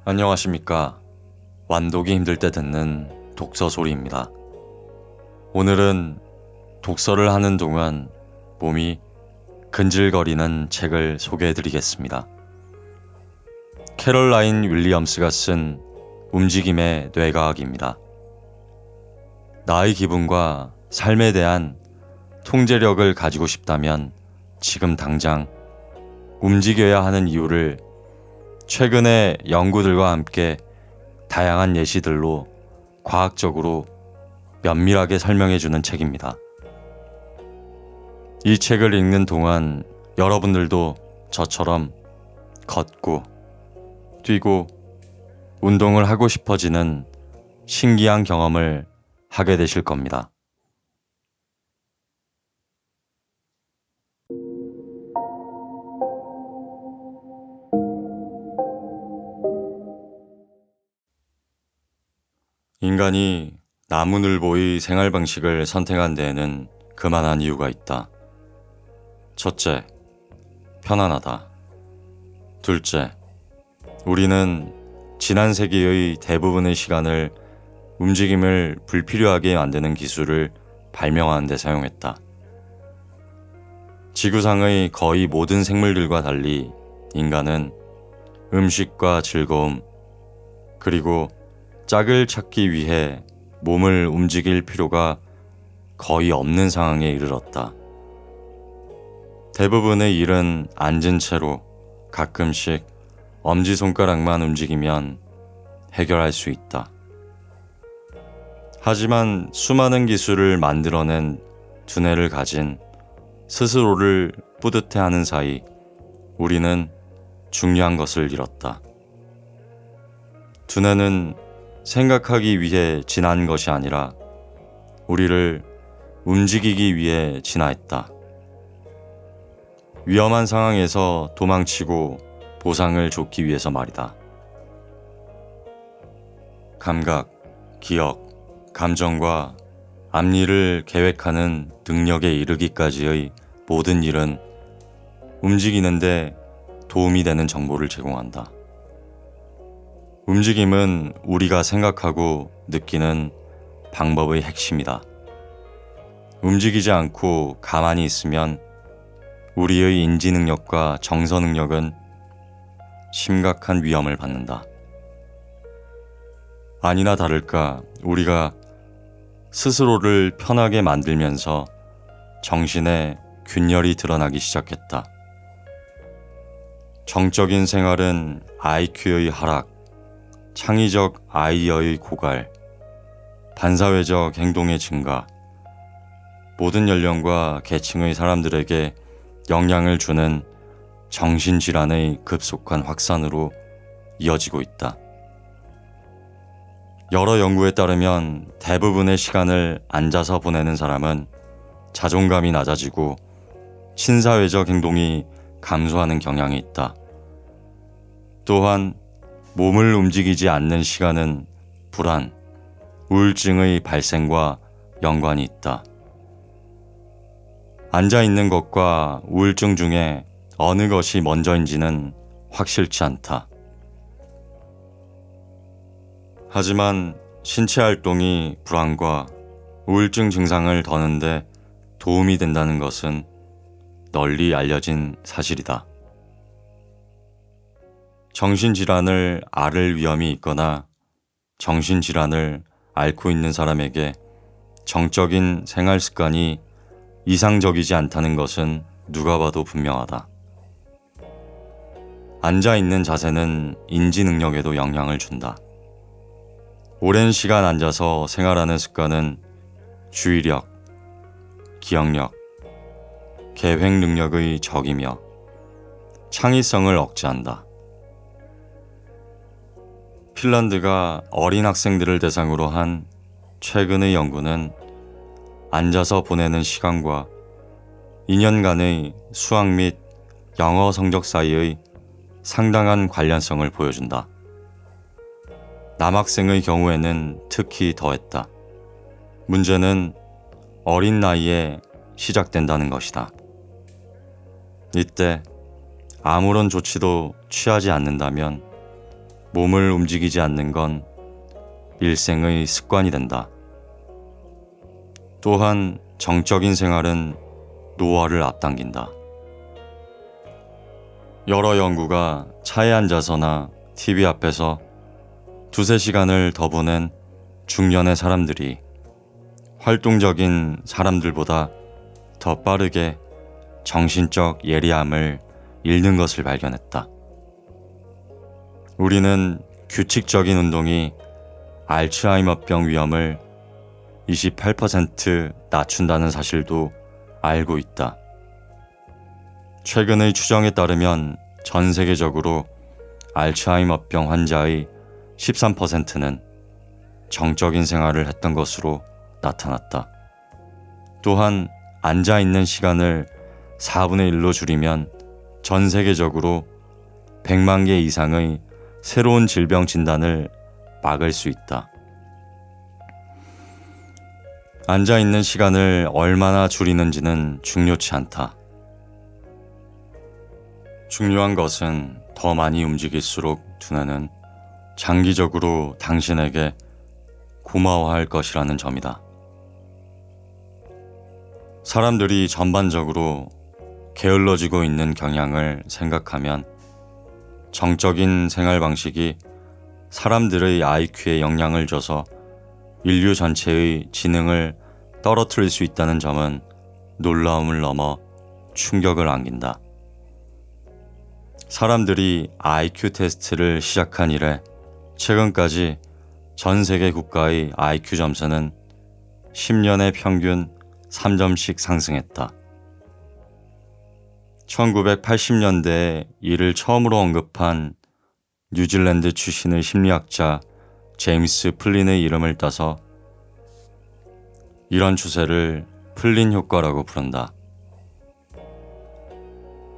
안녕하십니까. 완독이 힘들 때 듣는 독서 소리입니다. 오늘은 독서를 하는 동안 몸이 근질거리는 책을 소개해드리겠습니다. 캐럴라인 윌리엄스가 쓴 움직임의 뇌과학입니다. 나의 기분과 삶에 대한 통제력을 가지고 싶다면 지금 당장 움직여야 하는 이유를 최근의 연구들과 함께 다양한 예시들로 과학적으로 면밀하게 설명해주는 책입니다. 이 책을 읽는 동안 여러분들도 저처럼 걷고 뛰고 운동을 하고 싶어지는 신기한 경험을 하게 되실 겁니다. 인간이 나무늘보의 생활 방식을 선택한 데에는 그만한 이유가 있다. 첫째, 편안하다. 둘째, 우리는 지난 세기의 대부분의 시간을 움직임을 불필요하게 만드는 기술을 발명하는 데 사용했다. 지구상의 거의 모든 생물들과 달리 인간은 음식과 즐거움, 그리고 짝을 찾기 위해 몸을 움직일 필요가 거의 없는 상황에 이르렀다. 대부분의 일은 앉은 채로 가끔씩 엄지손가락만 움직이면 해결할 수 있다. 하지만 수많은 기술을 만들어낸 두뇌를 가진 스스로를 뿌듯해하는 사이 우리는 중요한 것을 잃었다. 두뇌는 생각하기 위해 진화한 것이 아니라 우리를 움직이기 위해 진화했다. 위험한 상황에서 도망치고 보상을 줬기 위해서 말이다. 감각, 기억, 감정과 앞일을 계획하는 능력에 이르기까지의 모든 일은 움직이는데 도움이 되는 정보를 제공한다. 움직임은 우리가 생각하고 느끼는 방법의 핵심이다. 움직이지 않고 가만히 있으면 우리의 인지 능력과 정서 능력은 심각한 위험을 받는다. 아니나 다를까 우리가 스스로를 편하게 만들면서 정신에 균열이 드러나기 시작했다. 정적인 생활은 IQ의 하락, 창의적 아이디어의 고갈, 반사회적 행동의 증가, 모든 연령과 계층의 사람들에게 영향을 주는 정신질환의 급속한 확산으로 이어지고 있다. 여러 연구에 따르면 대부분의 시간을 앉아서 보내는 사람은 자존감이 낮아지고 친사회적 행동이 감소하는 경향이 있다. 또한 몸을 움직이지 않는 시간은 불안, 우울증의 발생과 연관이 있다. 앉아 있는 것과 우울증 중에 어느 것이 먼저인지는 확실치 않다. 하지만 신체 활동이 불안과 우울증 증상을 더는데 도움이 된다는 것은 널리 알려진 사실이다. 정신질환을 앓을 위험이 있거나 정신질환을 앓고 있는 사람에게 정적인 생활 습관이 이상적이지 않다는 것은 누가 봐도 분명하다. 앉아 있는 자세는 인지 능력에도 영향을 준다. 오랜 시간 앉아서 생활하는 습관은 주의력, 기억력, 계획 능력의 적이며 창의성을 억제한다. 핀란드가 어린 학생들을 대상으로 한 최근의 연구는 앉아서 보내는 시간과 2년간의 수학 및 영어 성적 사이의 상당한 관련성을 보여준다. 남학생의 경우에는 특히 더했다. 문제는 어린 나이에 시작된다는 것이다. 이때 아무런 조치도 취하지 않는다면 몸을 움직이지 않는 건 일생의 습관이 된다. 또한 정적인 생활은 노화를 앞당긴다. 여러 연구가 차에 앉아서나 TV 앞에서 두세 시간을 더 보낸 중년의 사람들이 활동적인 사람들보다 더 빠르게 정신적 예리함을 잃는 것을 발견했다. 우리는 규칙적인 운동이 알츠하이머병 위험을 28% 낮춘다는 사실도 알고 있다. 최근의 추정에 따르면 전 세계적으로 알츠하이머병 환자의 13%는 정적인 생활을 했던 것으로 나타났다. 또한 앉아있는 시간을 4분의 1로 줄이면 전 세계적으로 100만 개 이상의 새로운 질병 진단을 막을 수 있다. 앉아있는 시간을 얼마나 줄이는지는 중요치 않다. 중요한 것은 더 많이 움직일수록 두뇌는 장기적으로 당신에게 고마워할 것이라는 점이다. 사람들이 전반적으로 게을러지고 있는 경향을 생각하면 정적인 생활 방식이 사람들의 IQ에 영향을 줘서 인류 전체의 지능을 떨어뜨릴 수 있다는 점은 놀라움을 넘어 충격을 안긴다. 사람들이 IQ 테스트를 시작한 이래 최근까지 전 세계 국가의 IQ 점수는 10년에 평균 3점씩 상승했다. 1980년대에 이를 처음으로 언급한 뉴질랜드 출신의 심리학자 제임스 플린의 이름을 따서 이런 추세를 플린 효과라고 부른다.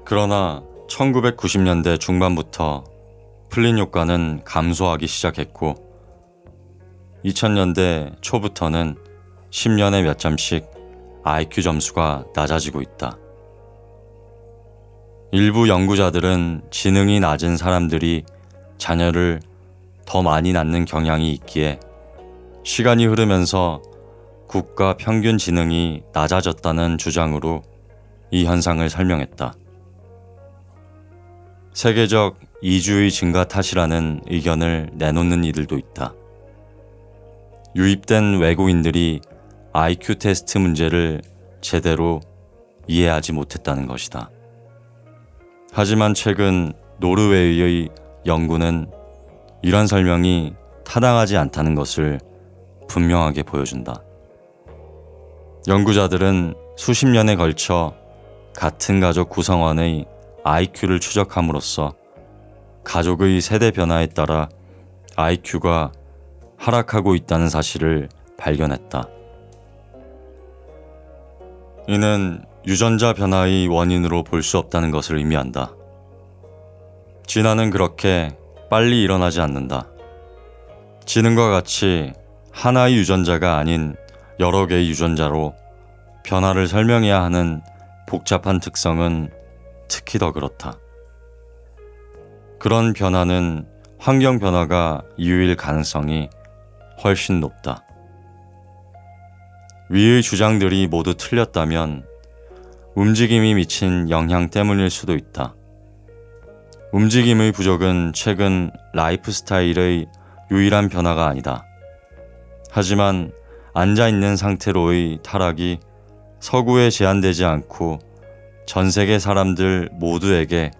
그러나 1990년대 중반부터 플린 효과는 감소하기 시작했고 2000년대 초부터는 10년에 몇 점씩 IQ 점수가 낮아지고 있다. 일부 연구자들은 지능이 낮은 사람들이 자녀를 더 많이 낳는 경향이 있기에 시간이 흐르면서 국가 평균 지능이 낮아졌다는 주장으로 이 현상을 설명했다. 세계적 이주의 증가 탓이라는 의견을 내놓는 이들도 있다. 유입된 외국인들이 IQ 테스트 문제를 제대로 이해하지 못했다는 것이다. 하지만 최근 노르웨이의 연구는 이런 설명이 타당하지 않다는 것을 분명하게 보여준다. 연구자들은 수십 년에 걸쳐 같은 가족 구성원의 IQ를 추적함으로써 가족의 세대 변화에 따라 IQ가 하락하고 있다는 사실을 발견했다. 이는 유전자 변화의 원인으로 볼 수 없다는 것을 의미한다. 진화는 그렇게 빨리 일어나지 않는다. 지능과 같이 하나의 유전자가 아닌 여러 개의 유전자로 변화를 설명해야 하는 복잡한 특성은 특히 더 그렇다. 그런 변화는 환경 변화가 이유일 가능성이 훨씬 높다. 위의 주장들이 모두 틀렸다면 움직임이 미친 영향 때문일 수도 있다. 움직임의 부족은 최근 라이프 스타일의 유일한 변화가 아니다. 하지만 앉아있는 상태로의 타락이 서구에 제한되지 않고 전 세계 사람들 모두에게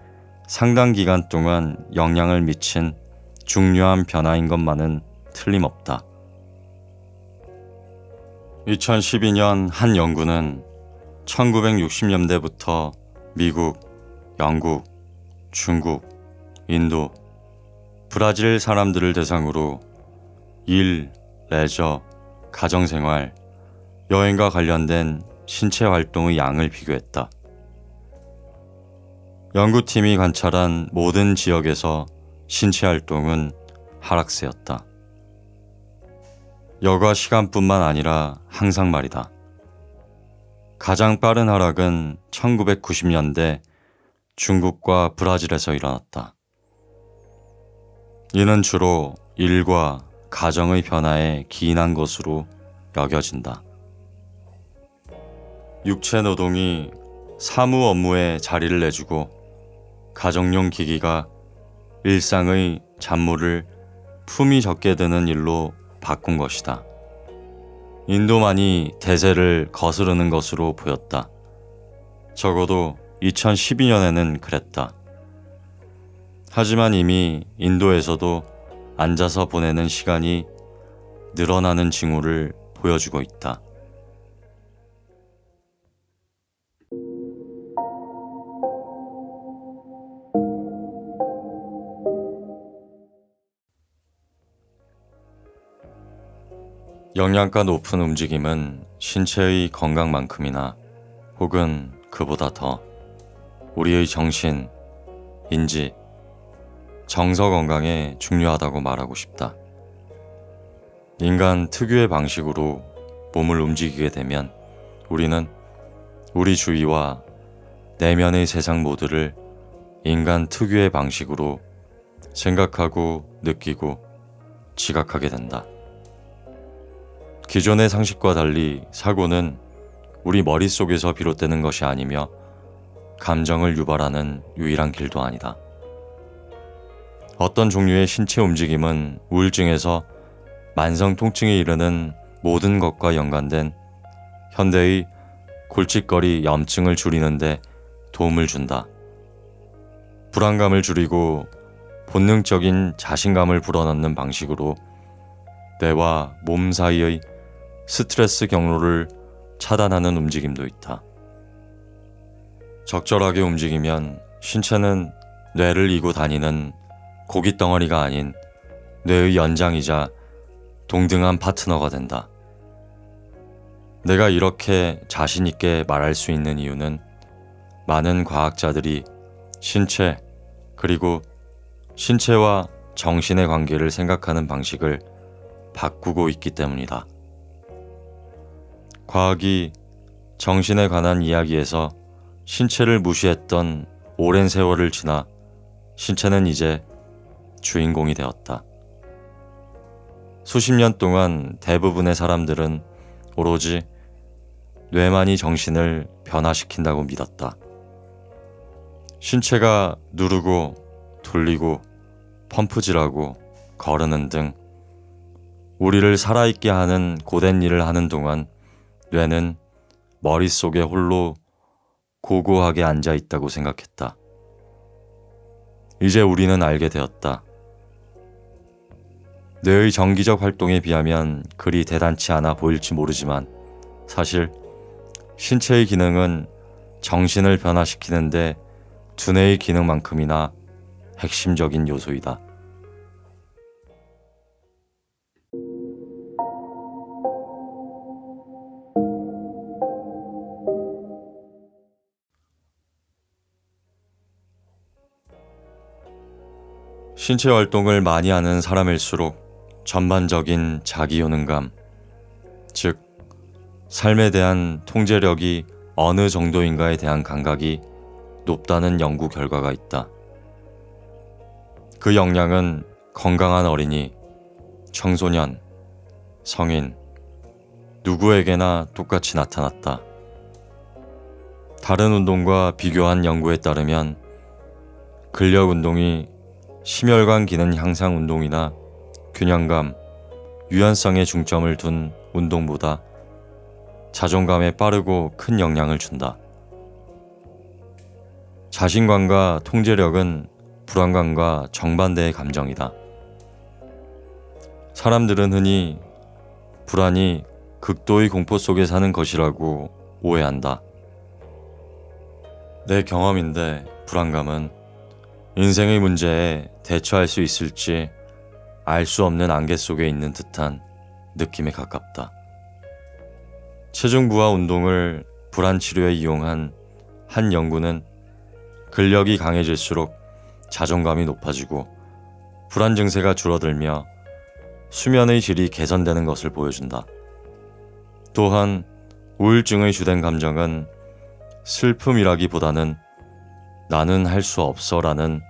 상당 기간 동안 영향을 미친 중요한 변화인 것만은 틀림없다. 2012년 한 연구는 1960년대부터 미국, 영국, 중국, 인도, 브라질 사람들을 대상으로 일, 레저, 가정생활, 여행과 관련된 신체 활동의 양을 비교했다. 연구팀이 관찰한 모든 지역에서 신체 활동은 하락세였다. 여가 시간뿐만 아니라 항상 말이다. 가장 빠른 하락은 1990년대 중국과 브라질에서 일어났다. 이는 주로 일과 가정의 변화에 기인한 것으로 여겨진다. 육체 노동이 사무 업무에 자리를 내주고 가정용 기기가 일상의 잡무를 품이 적게 드는 일로 바꾼 것이다. 인도만이 대세를 거스르는 것으로 보였다. 적어도 2012년에는 그랬다. 하지만 이미 인도에서도 앉아서 보내는 시간이 늘어나는 징후를 보여주고 있다. 영양가 높은 움직임은 신체의 건강만큼이나 혹은 그보다 더 우리의 정신, 인지, 정서 건강에 중요하다고 말하고 싶다. 인간 특유의 방식으로 몸을 움직이게 되면 우리는 우리 주위와 내면의 세상 모두를 인간 특유의 방식으로 생각하고 느끼고 지각하게 된다. 기존의 상식과 달리 사고는 우리 머릿속에서 비롯되는 것이 아니며 감정을 유발하는 유일한 길도 아니다. 어떤 종류의 신체 움직임은 우울증에서 만성 통증에 이르는 모든 것과 연관된 현대의 골칫거리 염증을 줄이는데 도움을 준다. 불안감을 줄이고 본능적인 자신감을 불어넣는 방식으로 뇌와 몸 사이의 스트레스 경로를 차단하는 움직임도 있다. 적절하게 움직이면 신체는 뇌를 이고 다니는 고깃덩어리가 아닌 뇌의 연장이자 동등한 파트너가 된다. 내가 이렇게 자신 있게 말할 수 있는 이유는 많은 과학자들이 신체 그리고 신체와 정신의 관계를 생각하는 방식을 바꾸고 있기 때문이다. 과학이 정신에 관한 이야기에서 신체를 무시했던 오랜 세월을 지나 신체는 이제 주인공이 되었다. 수십 년 동안 대부분의 사람들은 오로지 뇌만이 정신을 변화시킨다고 믿었다. 신체가 누르고 돌리고 펌프질하고 거르는 등 우리를 살아있게 하는 고된 일을 하는 동안 뇌는 머릿속에 홀로 고고하게 앉아있다고 생각했다. 이제 우리는 알게 되었다. 뇌의 정기적 활동에 비하면 그리 대단치 않아 보일지 모르지만 사실 신체의 기능은 정신을 변화시키는데 두뇌의 기능만큼이나 핵심적인 요소이다. 신체 활동을 많이 하는 사람일수록 전반적인 자기 효능감, 즉 삶에 대한 통제력이 어느 정도인가에 대한 감각이 높다는 연구 결과가 있다. 그 역량은 건강한 어린이, 청소년, 성인, 누구에게나 똑같이 나타났다. 다른 운동과 비교한 연구에 따르면 근력 운동이 심혈관 기능 향상 운동이나 균형감, 유연성에 중점을 둔 운동보다 자존감에 빠르고 큰 영향을 준다. 자신감과 통제력은 불안감과 정반대의 감정이다. 사람들은 흔히 불안이 극도의 공포 속에 사는 것이라고 오해한다. 내 경험인데 불안감은 인생의 문제에 대처할 수 있을지 알 수 없는 안개 속에 있는 듯한 느낌에 가깝다. 체중 부하 운동을 불안 치료에 이용한 한 연구는 근력이 강해질수록 자존감이 높아지고 불안 증세가 줄어들며 수면의 질이 개선되는 것을 보여준다. 또한 우울증의 주된 감정은 슬픔이라기보다는 나는 할 수 없어라는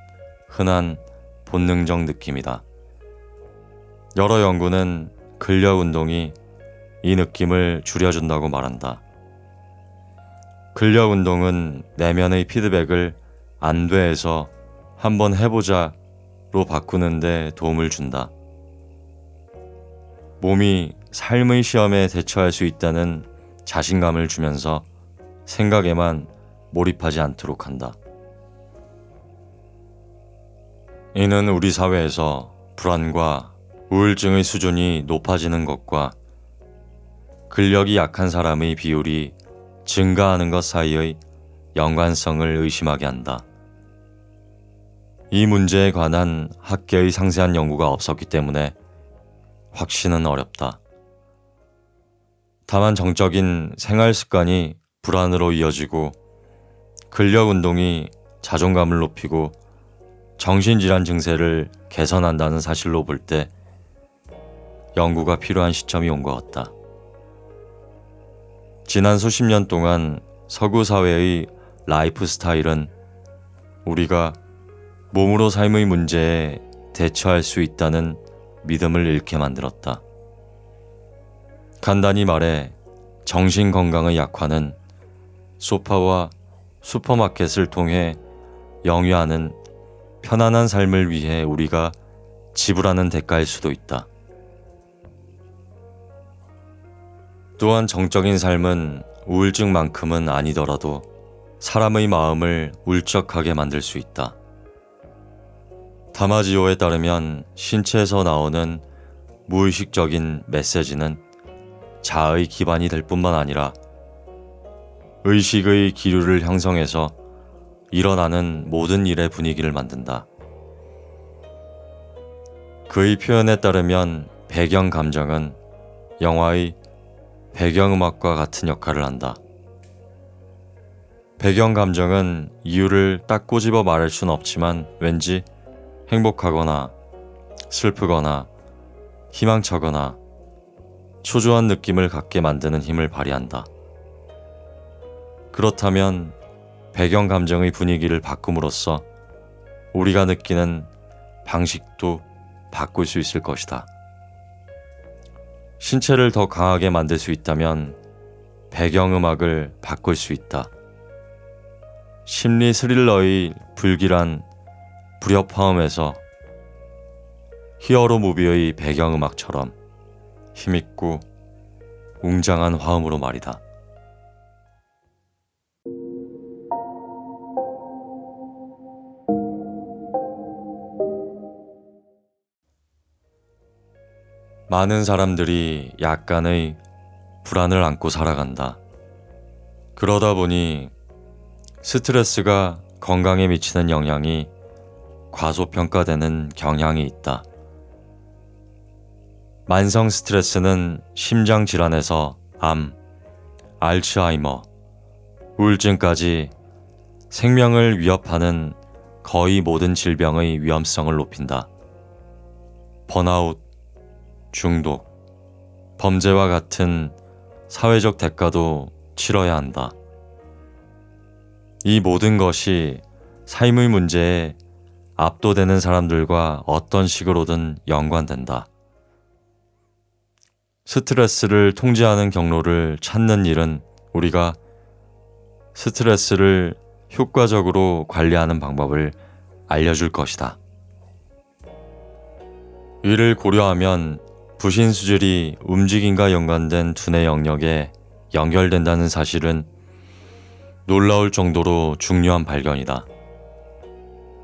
흔한 본능적 느낌이다. 여러 연구는 근력 운동이 이 느낌을 줄여준다고 말한다. 근력 운동은 내면의 피드백을 안 돼에서 한번 해보자로 바꾸는데 도움을 준다. 몸이 삶의 시험에 대처할 수 있다는 자신감을 주면서 생각에만 몰입하지 않도록 한다. 이는 우리 사회에서 불안과 우울증의 수준이 높아지는 것과 근력이 약한 사람의 비율이 증가하는 것 사이의 연관성을 의심하게 한다. 이 문제에 관한 학계의 상세한 연구가 없었기 때문에 확신은 어렵다. 다만 정적인 생활 습관이 불안으로 이어지고 근력 운동이 자존감을 높이고 정신질환 증세를 개선한다는 사실로 볼 때 연구가 필요한 시점이 온 것 같다. 지난 수십 년 동안 서구 사회의 라이프 스타일은 우리가 몸으로 삶의 문제에 대처할 수 있다는 믿음을 잃게 만들었다. 간단히 말해 정신 건강의 약화는 소파와 슈퍼마켓을 통해 영위하는 편안한 삶을 위해 우리가 지불하는 대가일 수도 있다. 또한 정적인 삶은 우울증만큼은 아니더라도 사람의 마음을 울적하게 만들 수 있다. 다마지오에 따르면 신체에서 나오는 무의식적인 메시지는 자아의 기반이 될 뿐만 아니라 의식의 기류를 형성해서 일어나는 모든 일의 분위기를 만든다. 그의 표현에 따르면 배경 감정은 영화의 배경음악과 같은 역할을 한다. 배경 감정은 이유를 딱 꼬집어 말할 순 없지만 왠지 행복하거나 슬프거나 희망차거나 초조한 느낌을 갖게 만드는 힘을 발휘한다. 그렇다면 배경 감정의 분위기를 바꿈으로써 우리가 느끼는 방식도 바꿀 수 있을 것이다. 신체를 더 강하게 만들 수 있다면 배경음악을 바꿀 수 있다. 심리 스릴러의 불길한 불협화음에서 히어로 무비의 배경음악처럼 힘있고 웅장한 화음으로 말이다. 많은 사람들이 약간의 불안을 안고 살아간다. 그러다 보니 스트레스가 건강에 미치는 영향이 과소평가되는 경향이 있다. 만성 스트레스는 심장 질환에서 암, 알츠하이머, 우울증까지 생명을 위협하는 거의 모든 질병의 위험성을 높인다. 번아웃, 중독, 범죄와 같은 사회적 대가도 치러야 한다. 이 모든 것이 삶의 문제에 압도되는 사람들과 어떤 식으로든 연관된다. 스트레스를 통제하는 경로를 찾는 일은 우리가 스트레스를 효과적으로 관리하는 방법을 알려줄 것이다. 이를 고려하면 부신수질이 움직임과 연관된 두뇌 영역에 연결된다는 사실은 놀라울 정도로 중요한 발견이다.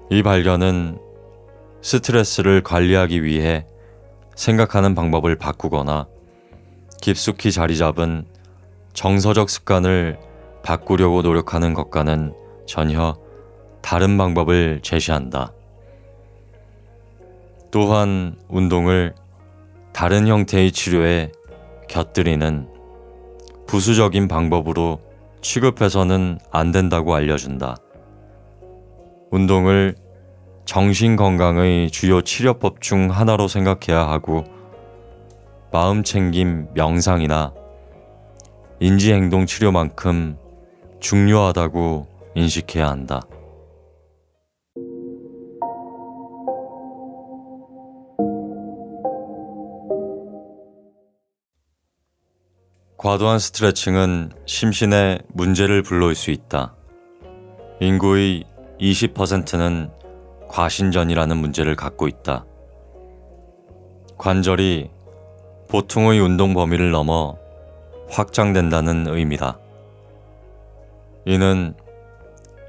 이 발견은 스트레스를 관리하기 위해 생각하는 방법을 바꾸거나 깊숙이 자리 잡은 정서적 습관을 바꾸려고 노력하는 것과는 전혀 다른 방법을 제시한다. 또한 운동을 다른 형태의 치료에 곁들이는 부수적인 방법으로 취급해서는 안 된다고 알려준다. 운동을 정신건강의 주요 치료법 중 하나로 생각해야 하고 마음챙김 명상이나 인지행동 치료만큼 중요하다고 인식해야 한다. 과도한 스트레칭은 심신에 문제를 불러올 수 있다. 인구의 20%는 과신전이라는 문제를 갖고 있다. 관절이 보통의 운동 범위를 넘어 확장된다는 의미다. 이는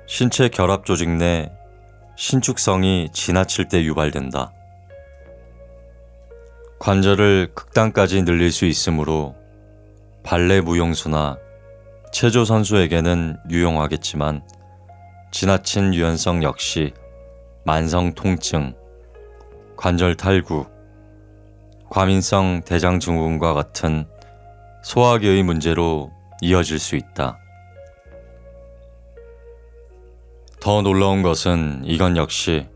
신체 결합 조직 내 신축성이 지나칠 때 유발된다. 관절을 극단까지 늘릴 수 있으므로 발레 무용수나 체조 선수에게는 유용하겠지만 지나친 유연성 역시 만성 통증, 관절 탈구, 과민성 대장증후군과 같은 소화기의 문제로 이어질 수 있다. 더 놀라운 것은 이건 역시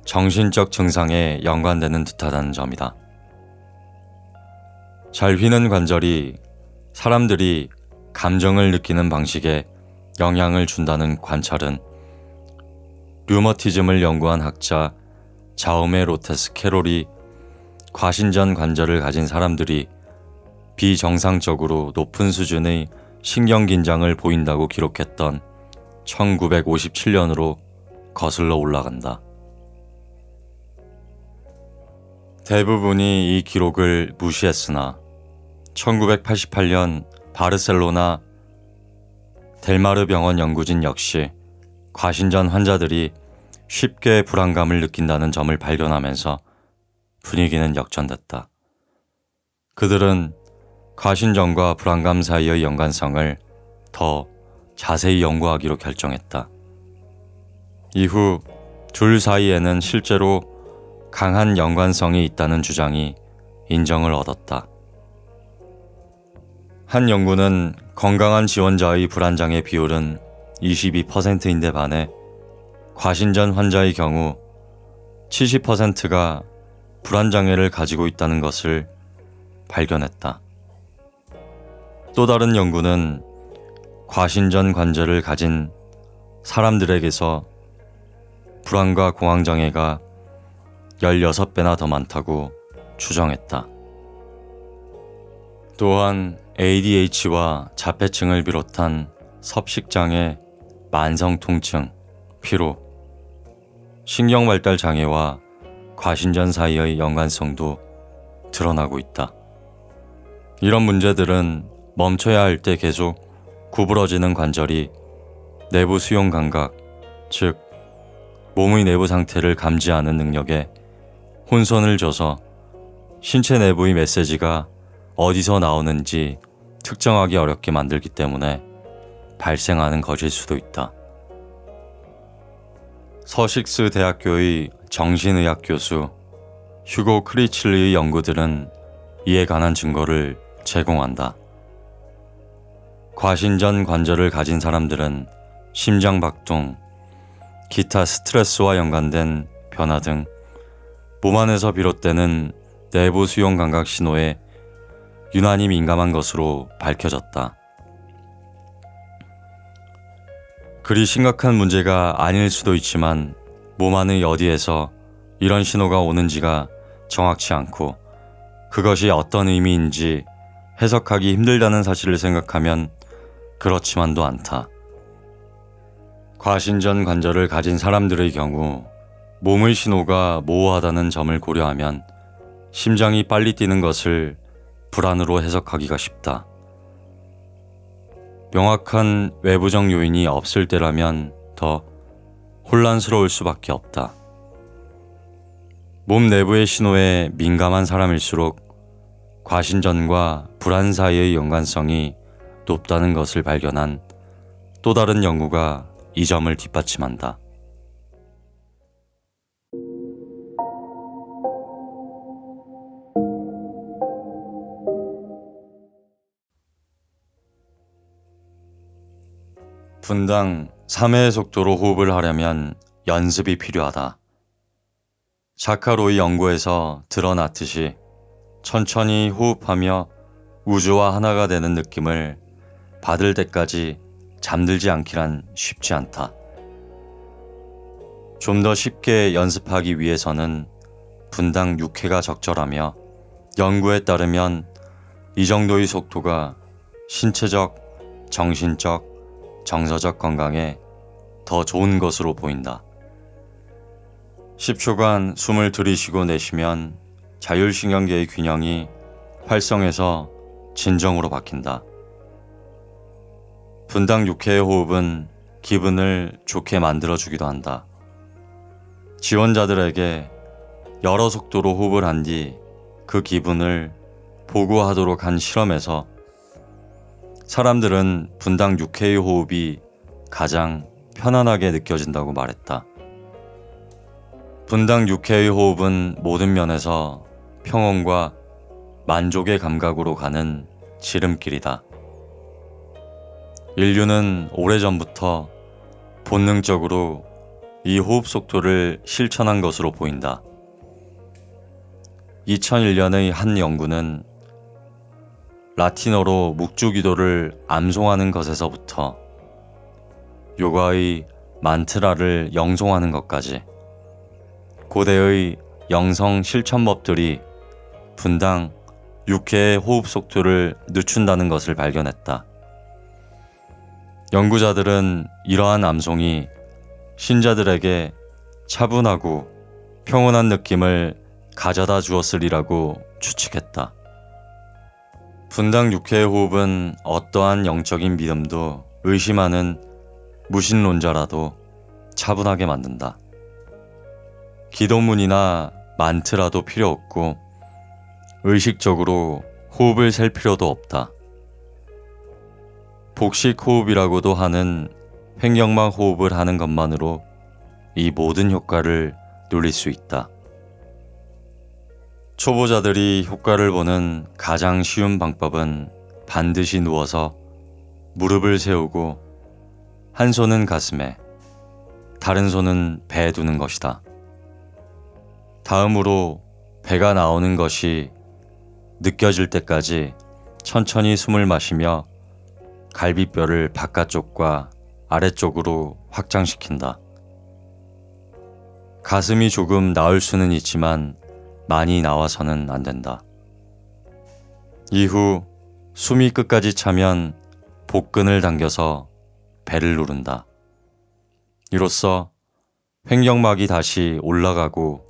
정신적 증상에 연관되는 듯하다는 점이다. 잘 휘는 관절이 사람들이 감정을 느끼는 방식에 영향을 준다는 관찰은 류머티즘을 연구한 학자 자우메 로테스 캐롤이 과신전 관절을 가진 사람들이 비정상적으로 높은 수준의 신경 긴장을 보인다고 기록했던 1957년으로 거슬러 올라간다. 대부분이 이 기록을 무시했으나 1988년 바르셀로나 델마르 병원 연구진 역시 과신전 환자들이 쉽게 불안감을 느낀다는 점을 발견하면서 분위기는 역전됐다. 그들은 과신전과 불안감 사이의 연관성을 더 자세히 연구하기로 결정했다. 이후 둘 사이에는 실제로 강한 연관성이 있다는 주장이 인정을 얻었다. 한 연구는 건강한 지원자의 불안장애 비율은 22%인데 반해 과신전 환자의 경우 70%가 불안장애를 가지고 있다는 것을 발견했다. 또 다른 연구는 과신전 관절을 가진 사람들에게서 불안과 공황장애가 16배나 더 많다고 추정했다. 또한 ADH와 자폐증을 비롯한 섭식장애, 만성통증, 피로, 신경발달 장애와 과신전 사이의 연관성도 드러나고 있다. 이런 문제들은 멈춰야 할 때 계속 구부러지는 관절이 내부 수용 감각, 즉 몸의 내부 상태를 감지하는 능력에 혼선을 줘서 신체 내부의 메시지가 어디서 나오는지 특정하기 어렵게 만들기 때문에 발생하는 것일 수도 있다. 서식스 대학교의 정신의학 교수 휴고 크리칠리의 연구들은 이에 관한 증거를 제공한다. 과신전 관절을 가진 사람들은 심장박동, 기타 스트레스와 연관된 변화 등 몸 안에서 비롯되는 내부 수용 감각 신호에 유난히 민감한 것으로 밝혀졌다. 그리 심각한 문제가 아닐 수도 있지만 몸 안의 어디에서 이런 신호가 오는지가 정확치 않고 그것이 어떤 의미인지 해석하기 힘들다는 사실을 생각하면 그렇지만도 않다. 과신전 관절을 가진 사람들의 경우 몸의 신호가 모호하다는 점을 고려하면 심장이 빨리 뛰는 것을 불안으로 해석하기가 쉽다. 명확한 외부적 요인이 없을 때라면 더 혼란스러울 수밖에 없다. 몸 내부의 신호에 민감한 사람일수록 과신전과 불안 사이의 연관성이 높다는 것을 발견한 또 다른 연구가 이 점을 뒷받침한다. 분당 3회의 속도로 호흡을 하려면 연습이 필요하다. 자카로의 연구에서 드러났듯이 천천히 호흡하며 우주와 하나가 되는 느낌을 받을 때까지 잠들지 않기란 쉽지 않다. 좀 더 쉽게 연습하기 위해서는 분당 6회가 적절하며 연구에 따르면 이 정도의 속도가 신체적, 정신적, 정서적 건강에 더 좋은 것으로 보인다. 10초간 숨을 들이쉬고 내쉬면 자율신경계의 균형이 활성해서 진정으로 바뀐다. 분당 6회의 호흡은 기분을 좋게 만들어주기도 한다. 지원자들에게 여러 속도로 호흡을 한 뒤 그 기분을 보고하도록 한 실험에서 사람들은 분당 6회의 호흡이 가장 편안하게 느껴진다고 말했다. 분당 6회의 호흡은 모든 면에서 평온과 만족의 감각으로 가는 지름길이다. 인류는 오래전부터 본능적으로 이 호흡 속도를 실천한 것으로 보인다. 2001년의 한 연구는 라틴어로 묵주기도를 암송하는 것에서부터 요가의 만트라를 영송하는 것까지 고대의 영성 실천법들이 분당 6회의 호흡 속도를 늦춘다는 것을 발견했다. 연구자들은 이러한 암송이 신자들에게 차분하고 평온한 느낌을 가져다 주었으리라고 추측했다. 분당 6회의 호흡은 어떠한 영적인 믿음도 의심하는 무신론자라도 차분하게 만든다. 기도문이나 만트라도 필요 없고 의식적으로 호흡을 셀 필요도 없다. 복식 호흡이라고도 하는 횡격막 호흡을 하는 것만으로 이 모든 효과를 누릴 수 있다. 초보자들이 효과를 보는 가장 쉬운 방법은 반드시 누워서 무릎을 세우고 한 손은 가슴에, 다른 손은 배에 두는 것이다. 다음으로 배가 나오는 것이 느껴질 때까지 천천히 숨을 마시며 갈비뼈를 바깥쪽과 아래쪽으로 확장시킨다. 가슴이 조금 나올 수는 있지만 많이 나와서는 안 된다. 이후 숨이 끝까지 차면 복근을 당겨서 배를 누른다. 이로써 횡격막이 다시 올라가고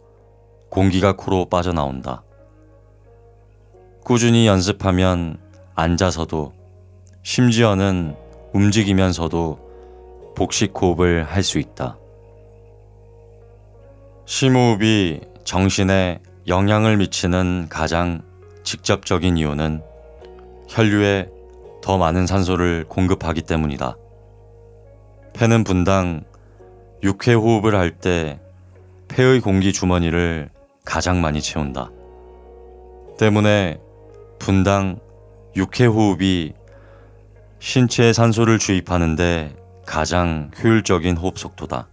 공기가 코로 빠져나온다. 꾸준히 연습하면 앉아서도 심지어는 움직이면서도 복식 호흡을 할 수 있다. 심호흡이 정신에 영향을 미치는 가장 직접적인 이유는 혈류에 더 많은 산소를 공급하기 때문이다. 폐는 분당 6회 호흡을 할 때 폐의 공기 주머니를 가장 많이 채운다. 때문에 분당 6회 호흡이 신체에 산소를 주입하는데 가장 효율적인 호흡 속도다.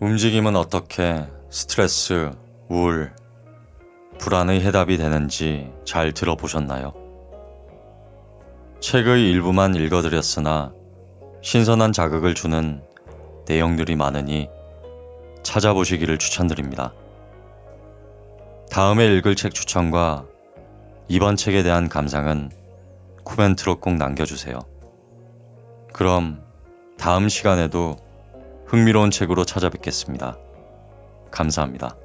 움직임은 어떻게 스트레스, 우울, 불안의 해답이 되는지 잘 들어보셨나요? 책의 일부만 읽어드렸으나 신선한 자극을 주는 내용들이 많으니 찾아보시기를 추천드립니다. 다음에 읽을 책 추천과 이번 책에 대한 감상은 코멘트로 꼭 남겨주세요. 그럼 다음 시간에도 흥미로운 책으로 찾아뵙겠습니다. 감사합니다.